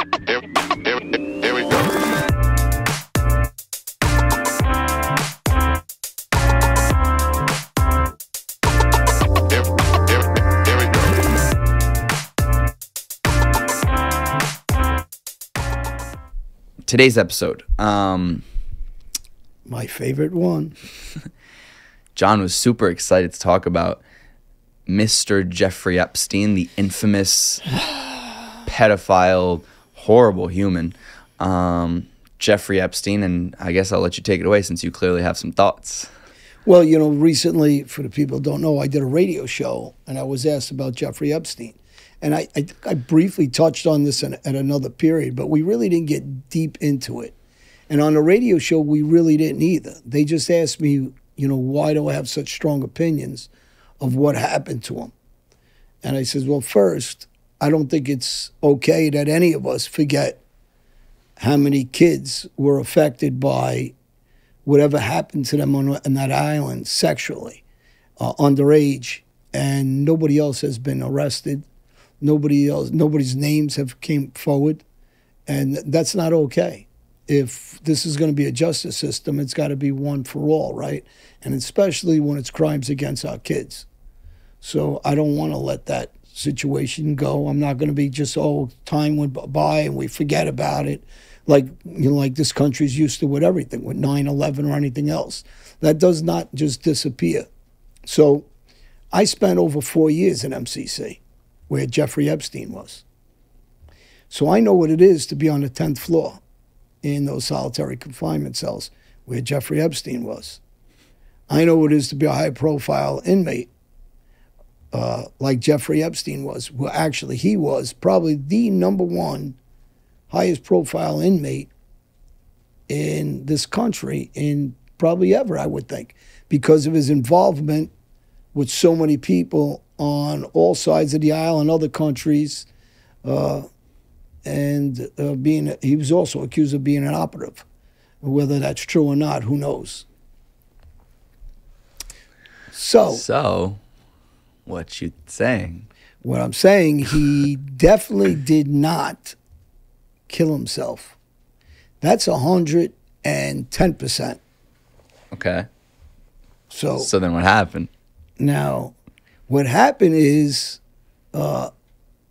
Here we go. Today's episode. My favorite one. John was super excited to talk about Mr. Jeffrey Epstein, the infamous pedophile, horrible human. Jeffrey Epstein, and I guess I'll let you take it away since you clearly have some thoughts. Well, you know, recently, for the people who don't know, I did a radio show, and I was asked about Jeffrey Epstein. And I briefly touched on this at another period, but we really didn't get deep into it. And on the radio show, we really didn't either. They just asked me, you know, why do I have such strong opinions of what happened to him? And I said, well, first, I don't think it's okay that any of us forget how many kids were affected by whatever happened to them on that island sexually, underage, and nobody else has been arrested. Nobody's names have came forward, and that's not okay. If this is going to be a justice system, it's got to be one for all, right? And especially when it's crimes against our kids. So I don't want to let that situation go. I'm not going to be just, time went by and we forget about it, like, you know, like this country's used to with everything, with 9/11 or anything else. That does not just disappear. So I spent over 4 years in MCC, where Jeffrey Epstein was. So I know what it is to be on the 10th floor in those solitary confinement cells where Jeffrey Epstein was. I know what it is to be a high-profile inmate like Jeffrey Epstein was. Well, actually, he was probably the number one highest-profile inmate in this country, in probably ever, I would think, because of his involvement with so many people on all sides of the aisle in other countries, he was also accused of being an operative. Whether that's true or not, who knows? So, what you saying? What I'm saying, he definitely did not kill himself. That's 110%. Okay. So then what happened? Now, what happened is our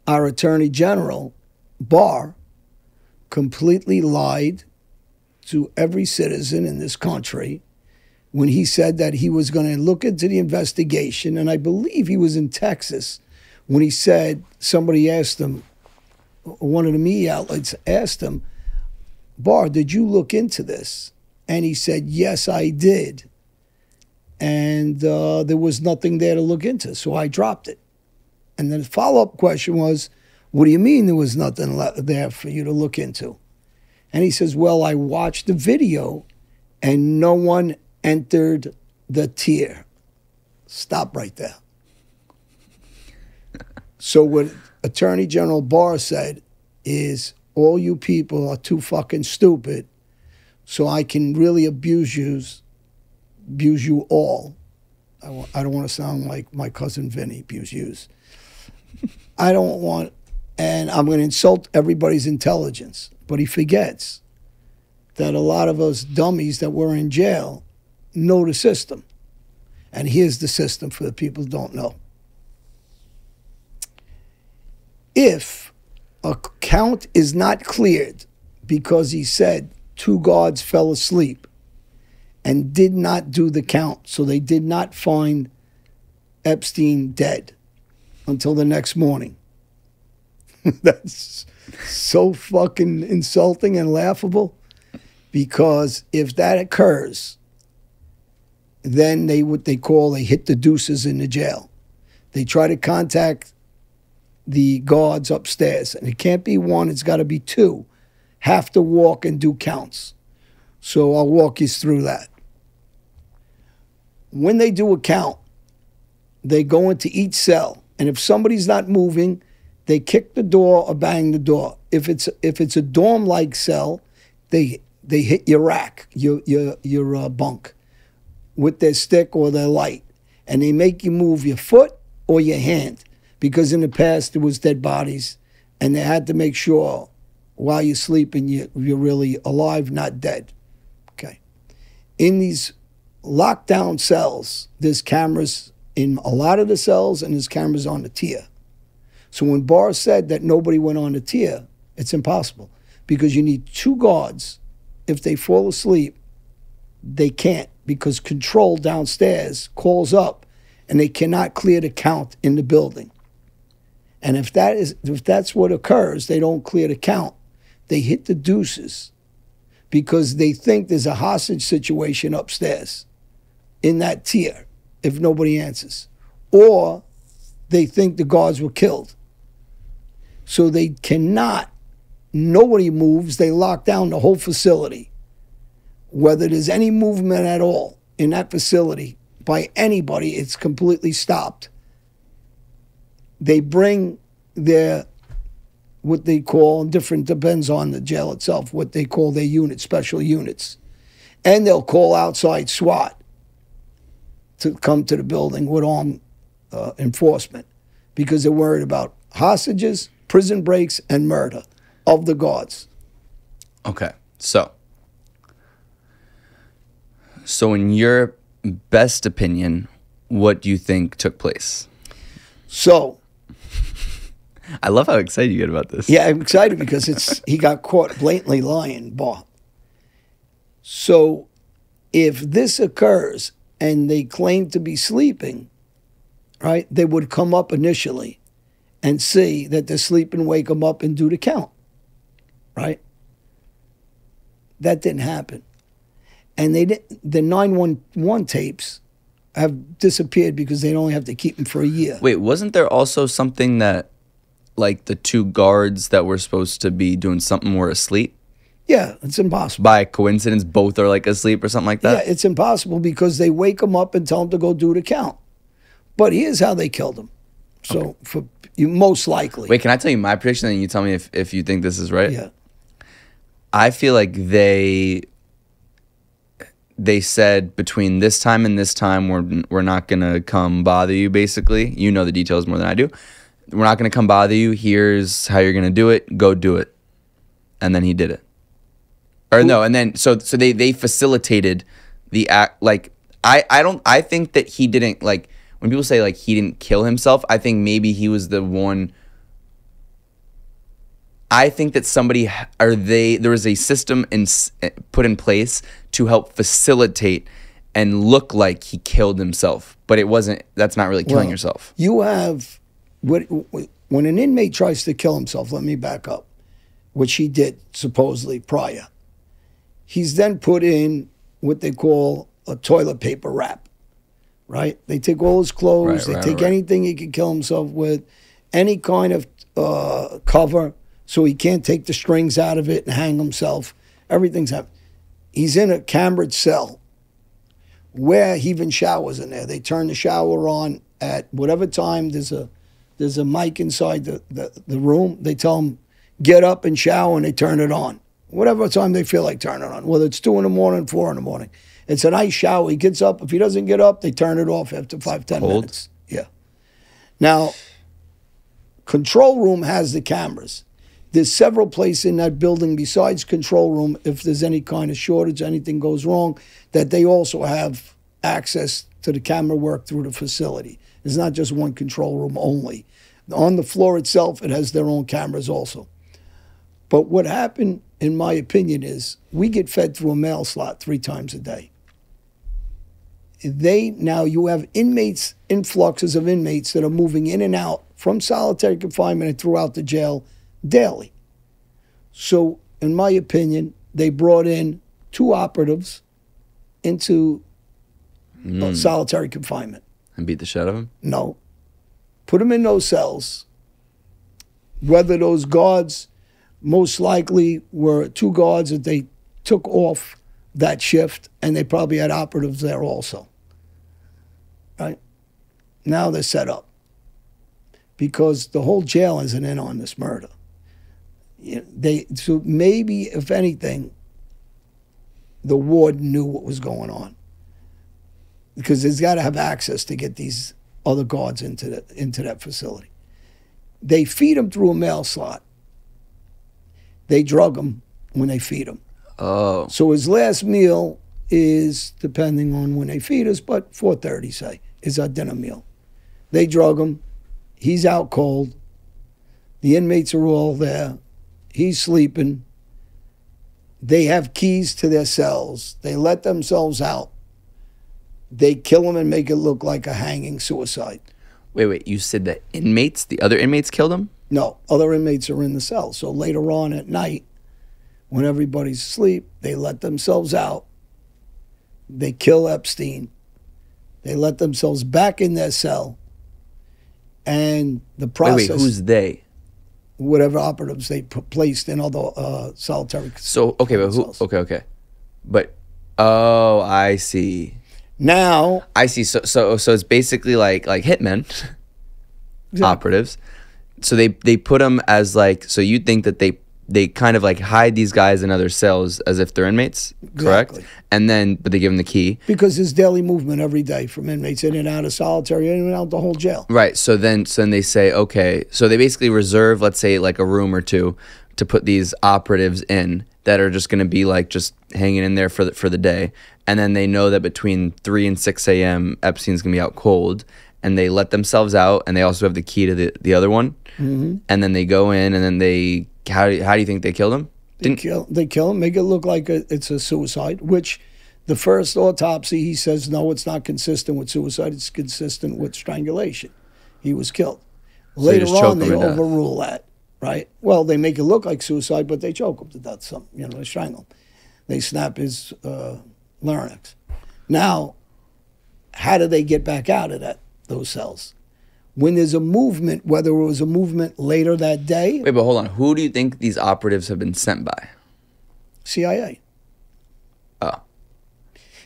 Attorney General Barr completely lied to every citizen in this country when he said that he was going to look into the investigation. And I believe he was in Texas when he said, somebody asked him, one of the media outlets asked him, Barr, did you look into this? And he said, yes, I did. And there was nothing there to look into, so I dropped it. And then the follow-up question was, what do you mean there was nothing there for you to look into? And he says, well, I watched the video and no one entered the tier. Stop right there. So what Attorney General Barr said is, all you people are too fucking stupid, so I can really abuse you all. I don't want to sound like my cousin Vinny, abuse yous. I don't want, and I'm going to insult everybody's intelligence. But he forgets that a lot of us dummies that were in jail know the system. And here's the system for the people who don't know. If a count is not cleared because he said 2 guards fell asleep and did not do the count, so they did not find Epstein dead until the next morning. That's so fucking insulting and laughable, because if that occurs, then they hit the deuces in the jail. They try to contact the guards upstairs, and it can't be 1, it's got to be 2. Have to walk and do counts. So I'll walk you through that. When they do a count, they go into each cell, and if somebody's not moving, they kick the door or bang the door. If it's a dorm-like cell, they hit your rack, your bunk, with their stick or their light, and they make you move your foot or your hand, because in the past there was dead bodies, and they had to make sure while you're sleeping, you're really alive, not dead. Okay. In these lockdown cells, there's cameras in a lot of the cells, and there's cameras on the tier. So when Barr said that nobody went on the tier, it's impossible, because you need 2 guards. If they fall asleep, they can't, because control downstairs calls up, and they cannot clear the count in the building. And if that's what occurs, they don't clear the count, they hit the deuces, because they think there's a hostage situation upstairs in that tier if nobody answers. Or they think the guards were killed. So they cannot, nobody moves, they lock down the whole facility. Whether there's any movement at all in that facility by anybody, it's completely stopped. They bring their, what they call, different, depends on the jail itself, what they call their units, special units. And they'll call outside SWAT to come to the building with armed enforcement, because they're worried about hostages, prison breaks, and murder of the guards. Okay, so in your best opinion, what do you think took place? So, I love how excited you get about this. yeah, I'm excited because he got caught blatantly lying, Barr. So if this occurs and they claim to be sleeping, right, they would come up initially and see that they're sleeping, wake them up and do the count, right? That didn't happen. And the 911 tapes have disappeared because they only have to keep them for a year. Wait, wasn't there also something that, like, the 2 guards that were supposed to be doing something were asleep? Yeah, it's impossible. By coincidence, both are, like, asleep or something like that? Yeah, it's impossible because they wake them up and tell them to go do the count. But here's how they killed him. So, okay. For you, most likely. Wait, can I tell you my prediction and you tell me if you think this is right? Yeah. I feel like they said between this time and this time, we're not going to come bother you, basically. You know the details more than I do. We're not going to come bother you. Here's how you're going to do it. Go do it. And then he did it. Or no, and then, so they facilitated the act. Like, I think that he didn't, like, when people say, like, he didn't kill himself, I think maybe he was the one. I think that there was a system put in place to help facilitate and look like he killed himself, but it wasn't. That's not really killing yourself. You have, when an inmate tries to kill himself, let me back up, which he did supposedly prior, he's then put in what they call a toilet paper wrap, right? They take all his clothes, they take anything he can kill himself with, any kind of cover, so he can't take the strings out of it and hang himself. Everything's happening. He's in a cambered cell where he even showers in there. They turn the shower on at whatever time. There's a mic inside the room. They tell him, get up and shower, and they turn it on. Whatever time they feel like turning it on, whether it's 2 in the morning, 4 in the morning. It's a nice shower. He gets up. If he doesn't get up, they turn it off after 5-10 minutes. Yeah. Now, control room has the cameras. There's several places in that building besides control room, if there's any kind of shortage, anything goes wrong, that they also have access to the camera work through the facility. It's not just one control room only. On the floor itself, it has their own cameras also. But what happened, in my opinion, is we get fed through a mail slot 3 times a day. Now you have inmates, influxes of inmates that are moving in and out from solitary confinement and throughout the jail daily. So, in my opinion, they brought in 2 operatives into solitary confinement. And beat the shit out of him? No. Put them in those cells. Whether those guards, most likely were 2 guards that they took off that shift, and they probably had operatives there also. Right? Now they're set up. Because the whole jail isn't in on this murder. So maybe, if anything, the warden knew what was going on, because there's got to have access to get these other guards into that facility. They feed them through a mail slot. they drug him when they feed him. Oh. So his last meal is, depending on when they feed us, but 4:30, say, is our dinner meal. They drug him. He's out cold. The inmates are all there. He's sleeping. They have keys to their cells. They let themselves out. They kill him and make it look like a hanging suicide. Wait. You said the inmates, the other inmates killed him? No, other inmates are in the cell. So later on at night, when everybody's asleep, they let themselves out. They kill Epstein. They let themselves back in their cell. And the process... Wait, who's they? Whatever operatives they placed in other solitary... So, okay, but who... cells. Okay. But, oh, I see. Now... I see. So it's basically like hitmen, Exactly. operatives. So they put them as like... So you think that they kind of like hide these guys in other cells as if they're inmates, correct? Exactly. And then, but they give them the key. Because there's daily movement every day from inmates in and out of solitary, in and out the whole jail. Right. So then they say, okay, so they basically reserve, let's say, like a room or two to put these operatives in that are just going to be like just hanging in there for the day. And then they know that between 3 and 6 a.m., Epstein's going to be out cold. And they let themselves out, and they also have the key to the other one. Mm-hmm. And then they go in, and then they... How do you think they killed him? They kill him, make it look like it's a suicide, which the first autopsy, he says, no, it's not consistent with suicide. It's consistent with strangulation. He was killed. Later on, they overrule that, right? Well, they make it look like suicide, but they choke him to death. They strangle him. They snap his larynx. Now, how do they get back out of those cells? When there's a movement, whether it was a movement later that day... Wait, but hold on. Who do you think these operatives have been sent by? CIA. Oh.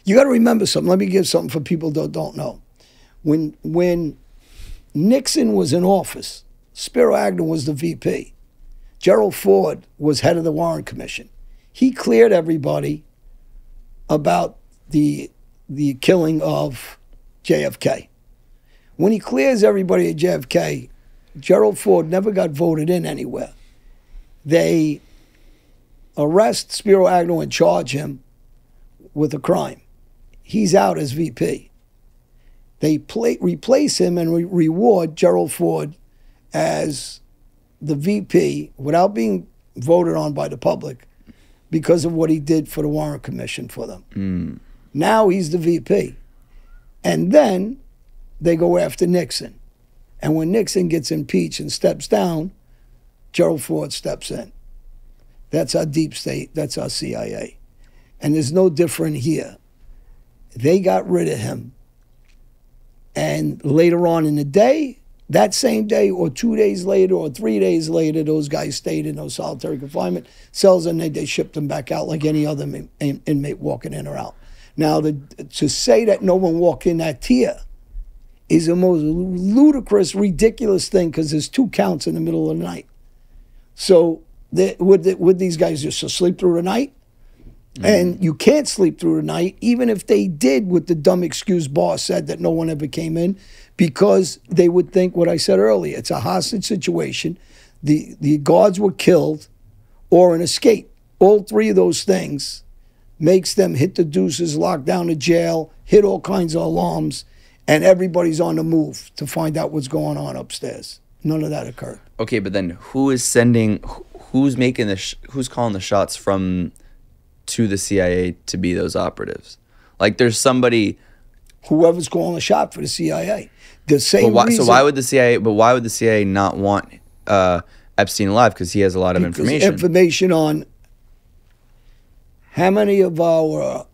You got to remember something. Let me give something for people that don't know. When Nixon was in office, Spiro Agnew was the VP. Gerald Ford was head of the Warren Commission. He cleared everybody about the killing of JFK. When he clears everybody at JFK, Gerald Ford never got voted in anywhere. They arrest Spiro Agnew and charge him with a crime. He's out as VP. They replace him and reward Gerald Ford as the VP without being voted on by the public because of what he did for the Warren Commission for them. Mm. Now he's the VP. And then they go after Nixon. And when Nixon gets impeached and steps down, Gerald Ford steps in. That's our deep state. That's our CIA. And there's no different here. They got rid of him. And later on in the day, that same day or 2 days later or 3 days later, those guys stayed in those solitary confinement cells and they shipped them back out like any other inmate walking in or out. Now, to say that no one walked in that tier is the most ludicrous, ridiculous thing because there's 2 counts in the middle of the night. So would these guys just sleep through the night? Mm-hmm. And you can't sleep through the night, even if they did with the dumb excuse Barr said that no one ever came in, because they would think what I said earlier. It's a hostage situation. The guards were killed or an escape. All 3 of those things makes them hit the deuces, lock down the jail, hit all kinds of alarms, and everybody's on the move to find out what's going on upstairs. None of that occurred. Okay, but then who's calling the shots to the CIA to be those operatives? Like, there's somebody... Whoever's calling the shot for the CIA. The same reason... So why would the CIA not want Epstein alive? Because he has a lot of information. Information on how many of our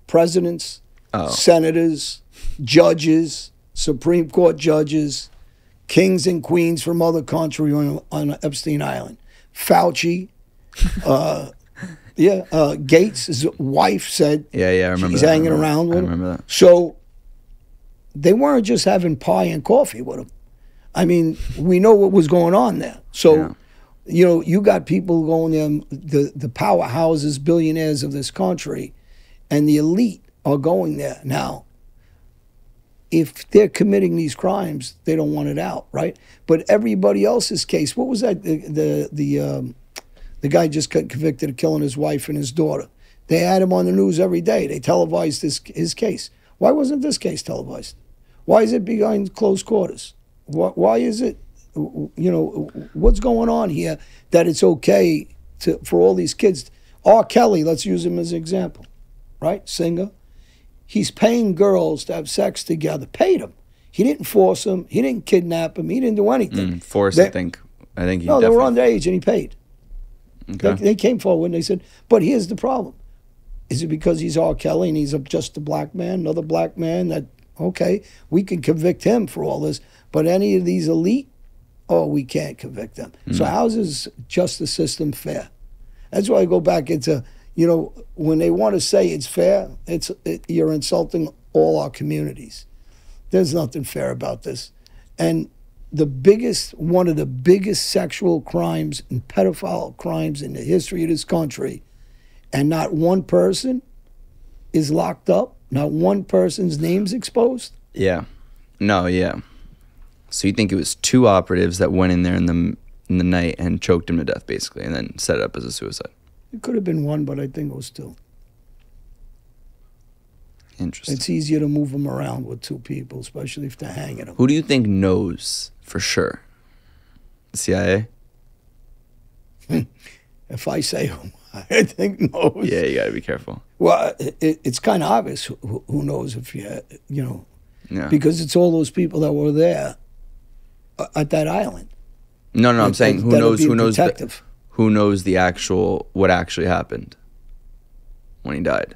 presidents, senators, judges, Supreme Court judges, kings and queens from other countries on Epstein Island. Fauci, Gates, his wife said I remember she's that. hanging around with him. I remember that. So they weren't just having pie and coffee with him. I mean, we know what was going on there. So, you got people going there, the powerhouses, billionaires of this country, and the elite are going there. Now, if they're committing these crimes, they don't want it out, right? But everybody else's case, what was that? The The guy just got convicted of killing his wife and his daughter. They had him on the news every day. They televised his case. Why wasn't this case televised? Why is it behind closed quarters? Why is it, what's going on here that it's okay for all these kids? R. Kelly, let's use him as an example, right? Singer. He's paying girls to have sex together. Paid them. He didn't force them. He didn't kidnap them. He didn't do anything. I think he No, they were underage and he paid. Okay. They came forward and they said, but here's the problem. Is it because he's R. Kelly and he's just a black man, another black man that, okay, we can convict him for all this, but any of these elite, we can't convict them. So how's this justice system fair? That's why I go back into, when they want to say it's fair, you're insulting all our communities. There's nothing fair about this. And one of the biggest sexual crimes and pedophile crimes in the history of this country, and not one person is locked up, not one person's name's exposed. Yeah. No, yeah. So you think it was 2 operatives that went in there in the night and choked him to death, basically, and then set it up as a suicide? It could have been 1, but I think it was 2. Interesting. It's easier to move them around with 2 people, especially if they're hanging them. Who do you think knows for sure? The CIA? If I say who I think knows. Yeah, you got to be careful. Well, it's kind of obvious who knows if Yeah. because it's all those people that were there at that island. No, I'm saying who knows detective. Who knows what actually happened when he died?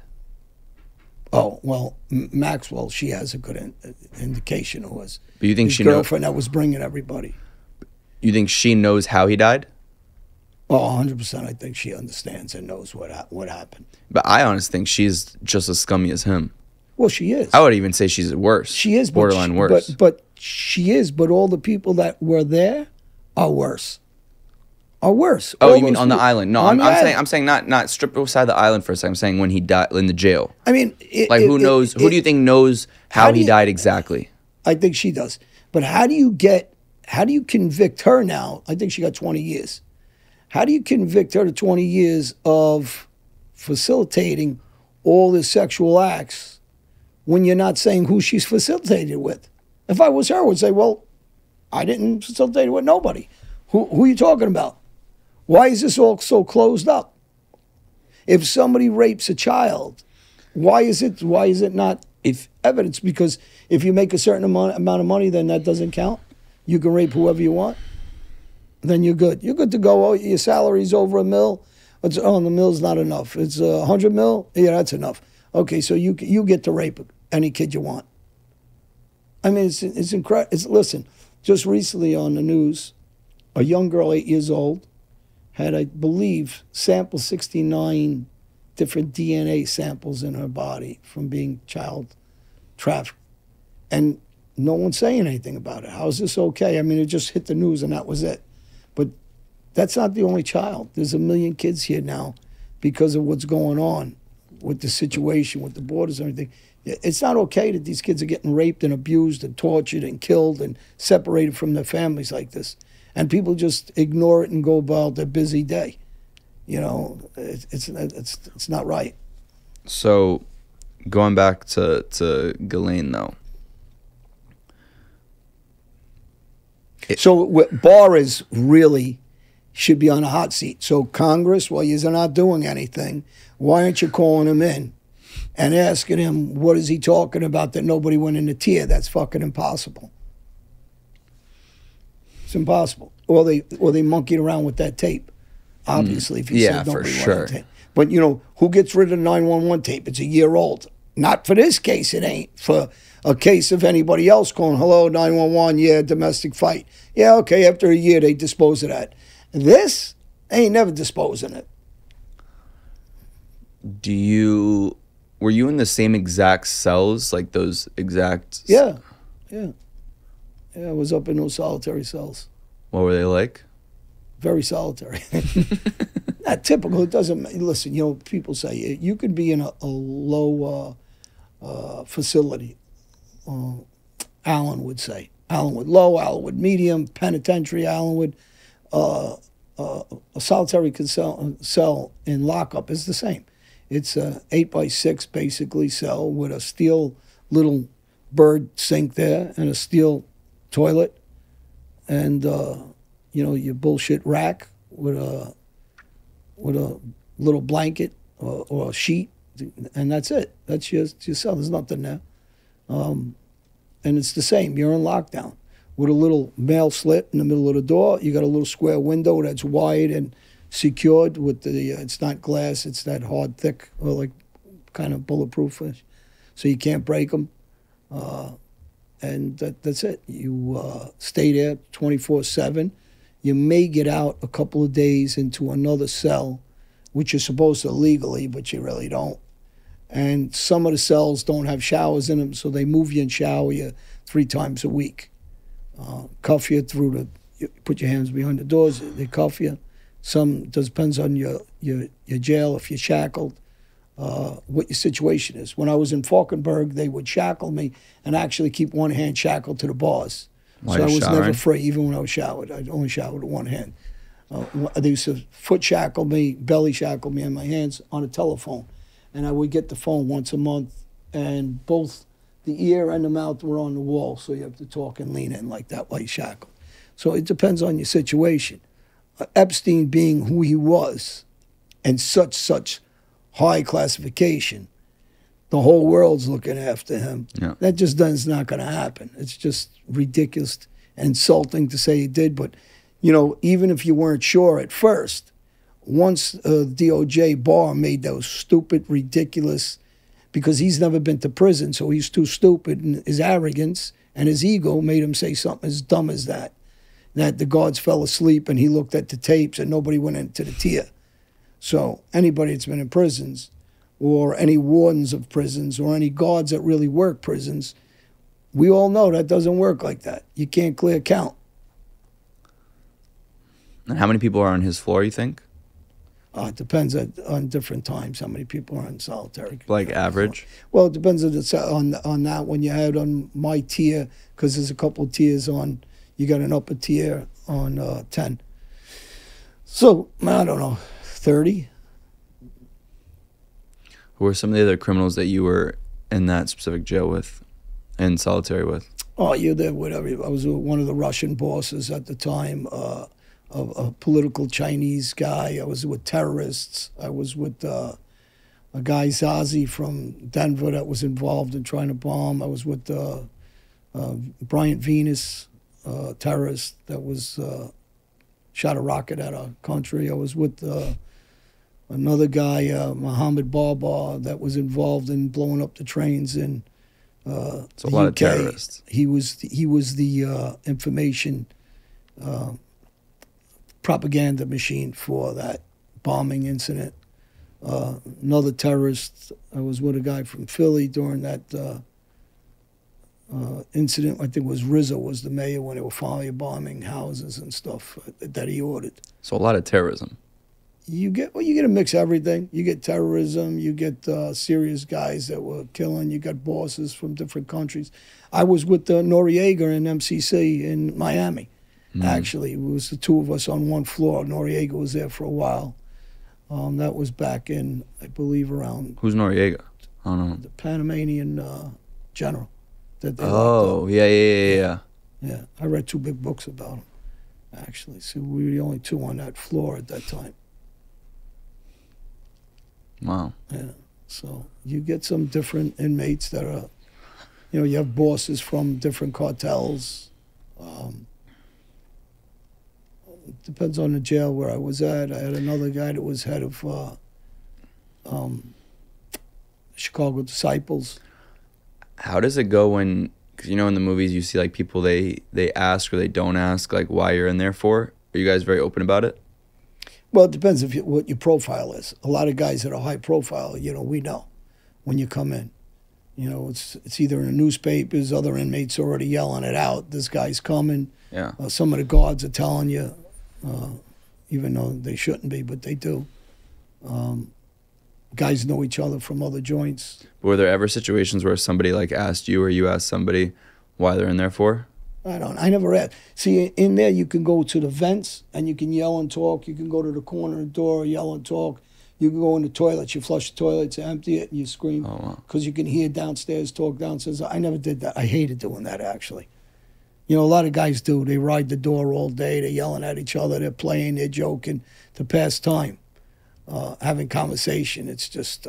Oh, well, Maxwell, she has a good indication who was. But you think his girlfriend that was bringing everybody. You think she knows how he died? Oh, 100%. I think she understands and knows what happened. But I honestly think she's just as scummy as him. Well, she is. I would even say she's worse. She is. Borderline worse. But she is. But all the people that were there are worse. Oh, you mean on the island? No, I'm saying not strip aside the island for a second. I'm saying when he died in the jail. I mean, who knows? Who do you think knows how he died exactly? I think she does. But how do you convict her now? I think she got 20 years. How do you convict her to 20 years of facilitating all the sexual acts when you're not saying who she's facilitated with? If I was her, I would say, well, I didn't facilitate it with nobody. Who are you talking about? Why is this all so closed up? If somebody rapes a child, why is it not evidence? Because if you make a certain amount of money, then that doesn't count. You can rape whoever you want. Then you're good. You're good to go. Oh, your salary's over $1 million. The mill's not enough. It's $100 million. Yeah, that's enough. Okay, so you get to rape any kid you want. I mean, it's incredible. Listen, just recently on the news, a young girl, 8 years old, had, I believe, sampled 69 different DNA samples in her body from being child trafficked. And no one's saying anything about it. How is this okay? I mean, it just hit the news and that was it. But that's not the only child. There's 1 million kids here now because of what's going on with the situation, with the borders and everything. It's not okay that these kids are getting raped and abused and tortured and killed and separated from their families like this. And people just ignore it and go about their busy day. It's not right. So, going back to Ghislaine, though. So Barr should be on a hot seat. So Congress, while you're not doing anything, why aren't you calling him in and asking him what is he talking about that nobody went in the tier? That's fucking impossible. It's impossible. Or they monkeyed around with that tape. Obviously, if you said nobody went in the tape. But who gets rid of the 911 tape? It's a year old. Not for this case, it ain't. For a case of anybody else calling, hello, 911, yeah, domestic fight. Yeah, okay, after a year, they dispose of that. This, they ain't never disposing it. Were you in the same exact cells, like those exact? Yeah. I was up in those solitary cells. What were they like? Very solitary. Not typical. It doesn't. Listen, people say you could be in a low facility. Alan would say. Alan would low. Alan would medium. Penitentiary. Alan would. a solitary cell in lockup is the same. It's a 8x6 basically cell with a steel little bird sink there and a steel toilet, and your bullshit rack with a little blanket or a sheet, and that's it. That's your cell. There's nothing there, and it's the same. You're in lockdown with a little mail slit in the middle of the door. You got a little square window that's wide and secured with the. It's not glass. It's that hard, thick, or like kind of bulletproof, so you can't break them. And that's it. You stay there 24/7. You may get out a couple of days into another cell, which you're supposed to legally, but you really don't. And some of the cells don't have showers in them, so they move you and shower you 3 times a week. Cuff you you put your hands behind the doors, they cuff you. Some depends on your jail, if you're shackled, what your situation is. When I was in Falkenberg, they would shackle me and actually keep one hand shackled to the bars. While so I you're was showering? never free, even when I was showered. I'd only shower with one hand. They used to foot shackle me, belly shackle me, and my hands on a telephone. And I would get the phone once a month, and both the ear and the mouth were on the wall, so you have to talk and lean in like that while you shackle. So it depends on your situation. Epstein being who he was, and such high classification, the whole world's looking after him. Yeah. That just is not going to happen. It's just ridiculous and insulting to say he did. But, even if you weren't sure at first, once DOJ Barr made those stupid, ridiculous, because he's never been to prison, so he's too stupid, and his arrogance and his ego made him say something as dumb as that the guards fell asleep and he looked at the tapes and nobody went into the tier. So anybody that's been in prisons, or any wardens of prisons, or any guards that really work prisons, we all know that doesn't work like that. You can't clear count. And how many people are on his floor, you think? It depends on different times how many people are in solitary. Like average? Well, it depends on that. When you had on my tier, because there's a couple of tiers on, you got an upper tier on 10. So, I don't know, 30? Who were some of the other criminals that you were in that specific jail with, in solitary with? Oh, you're there with I was with one of the Russian bosses at the time, a political Chinese guy. I was with terrorists. I was with a guy, Zazi, from Denver that was involved in trying to bomb. I was with Bryant Venus, terrorist that was shot a rocket at our country. I was with another guy, Mohammed Barbar, that was involved in blowing up the trains in So a lot of terrorists. He was the information propaganda machine for that bombing incident. Another terrorist, I was with a guy from Philly during that incident. I think it was Rizzo was the mayor when they were finally bombing houses and stuff that he ordered. So a lot of terrorism. You get a mix of everything. You get terrorism. You get serious guys that were killing. You got bosses from different countries. I was with Noriega in MCC in Miami. Actually, it was the two of us on one floor. Noriega was there for a while. That was back in, I believe, around Who's Noriega? I don't know. the Panamanian general. That they locked Oh, up. yeah. Yeah, I read 2 big books about him, actually. So we were the only 2 on that floor at that time. Wow. Yeah. So you get some different inmates that are, you have bosses from different cartels. Depends on the jail where I was at. I had another guy that was head of Chicago Disciples. How does it go when, because in the movies you see like people, they ask or they don't ask like why you're in there for? Are you guys very open about it? Well, it depends what your profile is. A lot of guys that are high profile, we know when you come in. It's either in the newspapers, other inmates already yelling it out. This guy's coming. Yeah. Some of the guards are telling you, even though they shouldn't be, but they do. Guys know each other from other joints. Were there ever situations where somebody like asked you or you asked somebody why they're in there for? I never asked. See, in there you can go to the vents and you can yell and talk. You can go to the corner of the door, yell and talk. You can go in the toilets. You flush the toilets, empty it, and you scream because you can hear downstairs, talk downstairs. I never did that. I hated doing that, actually. You know, a lot of guys do. They ride the door all day. They're yelling at each other. They're playing. They're joking to pass time, having conversation. It's just,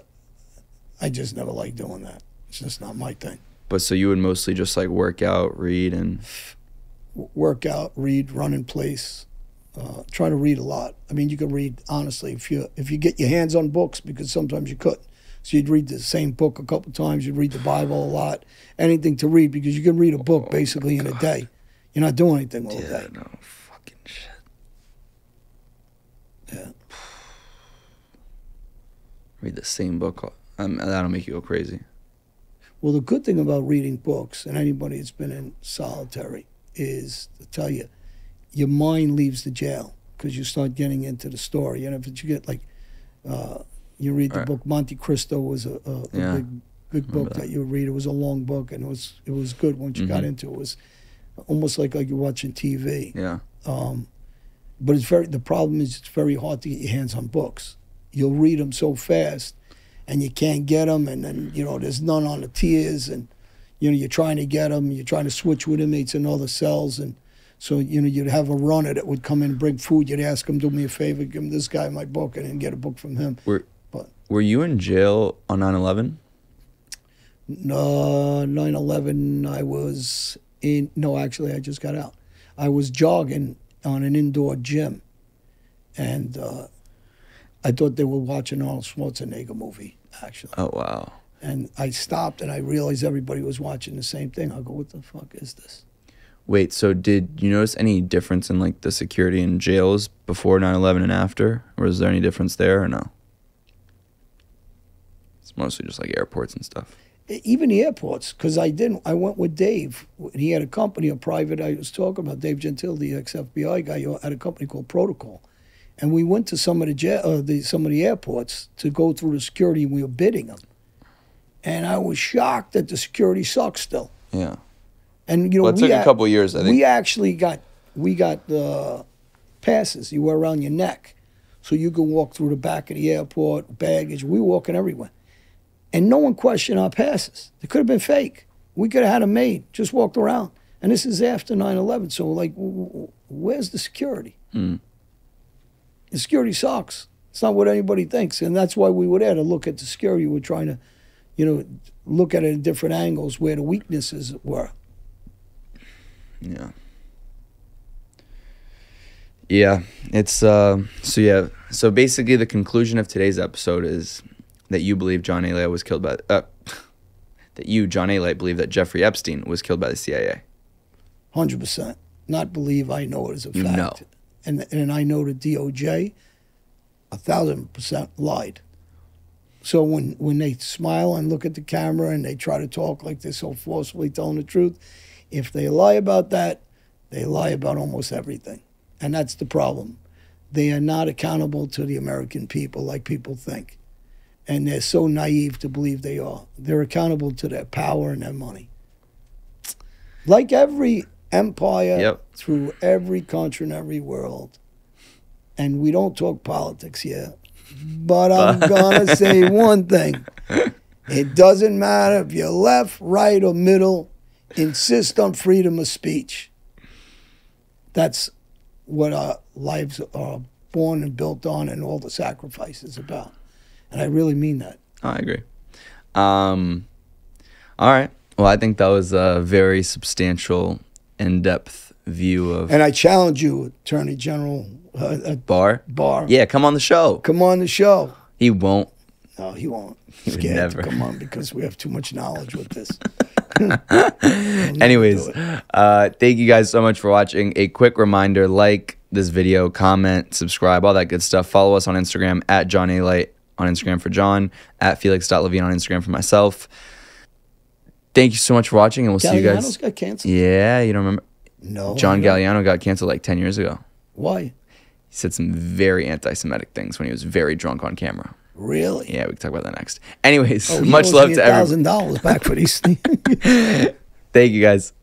I just never like doing that. It's just not my thing. But so you would mostly just like work out, read, and work out, read, run in place, try to read a lot. I mean, you can read honestly if you get your hands on books, because sometimes you couldn't. So you'd read the same book a couple times. You'd read the Bible a lot, anything to read, because you can read a book basically in a day. You're not doing anything all day. No fucking shit. Yeah. Read the same book. That'll make you go crazy. Well, the good thing about reading books, and anybody that's been in solitary, is to tell you, your mind leaves the jail because you start getting into the story. You know, if you get like, you read the book Monte Cristo was a big book that you would read. It was a long book, and it was good once you got into it. It was almost like you're watching TV. Yeah. But the problem is it's very hard to get your hands on books. You'll read them so fast, and you can't get them, and then, you know, there's none on the tiers, and, you know, you're trying to get them, you're trying to switch with inmates in other cells, and so, you know, you'd have a runner that would come in and bring food. You'd ask him, do me a favor, give him this guy my book, and then get a book from him. Were you in jail on 9/11? No, 9/11, I was in, no, actually, I just got out. I was jogging on an indoor gym, and I thought they were watching Arnold Schwarzenegger movie, actually. Oh, wow. And I stopped, and I realized everybody was watching the same thing. I go, what the fuck is this? Wait, so did you notice any difference in like the security in jails before 9/11 and after? Or is there any difference there or no? It's mostly just like airports and stuff. Even the airports, because I went with Dave. He had a company, a private, I was talking about Dave Gentile, the ex-FBI guy, had a company called Protocol. And we went to some of the airports to go through the security, and we were bidding them. And I was shocked that the security sucks still. Yeah. And you know, well, it took a couple of years, I think. We actually got passes you wear around your neck, so you could walk through the back of the airport, baggage. We were walking everywhere, and no one questioned our passes. They could have been fake. We could have had them made. Just walked around. And this is after 9/11. So like, where's the security? The security sucks. It's not what anybody thinks, and that's why we were there to look at the security. We were trying to, you know, look at it in different angles where the weaknesses were. Yeah. Yeah, it's so basically the conclusion of today's episode is that you believe John Alite was killed by that you, John Alite, believe that Jeffrey Epstein was killed by the CIA. 100%. Not believe, I know it as a you fact. Know. And I know the DOJ 1,000% lied. So when they smile and look at the camera and they try to talk like they're so forcefully telling the truth, if they lie about that, they lie about almost everything. And that's the problem. They are not accountable to the American people like people think. And they're so naive to believe they are. They're accountable to their power and their money. Like every empire through every country in every world. And we don't talk politics here. But I'm going to say one thing. It doesn't matter if you're left, right, or middle. Insist on freedom of speech. That's what our lives are born and built on, and all the sacrifices about. And I really mean that. I agree. All right. Well, I think that was a very substantial, in-depth view of... And I challenge you, Attorney General Barr? Barr. Yeah, come on the show. Come on the show. He won't. No, he won't. He He's would scared never. to come on because we have too much knowledge with this. Anyways, thank you guys so much for watching. A quick reminder, like this video, comment, subscribe, all that good stuff. Follow us on Instagram at John Alite on Instagram for John, at Felix.Levine on Instagram for myself. Thank you so much for watching, and we'll see you guys. Galliano's got canceled? Yeah, you don't remember? No. John Galliano got canceled like 10 years ago. Why? He said some very anti-Semitic things when he was very drunk on camera. Really? Yeah, we can talk about that next. Anyways, Oh, much love to everyone. $1,000 back for these things. Thank you guys.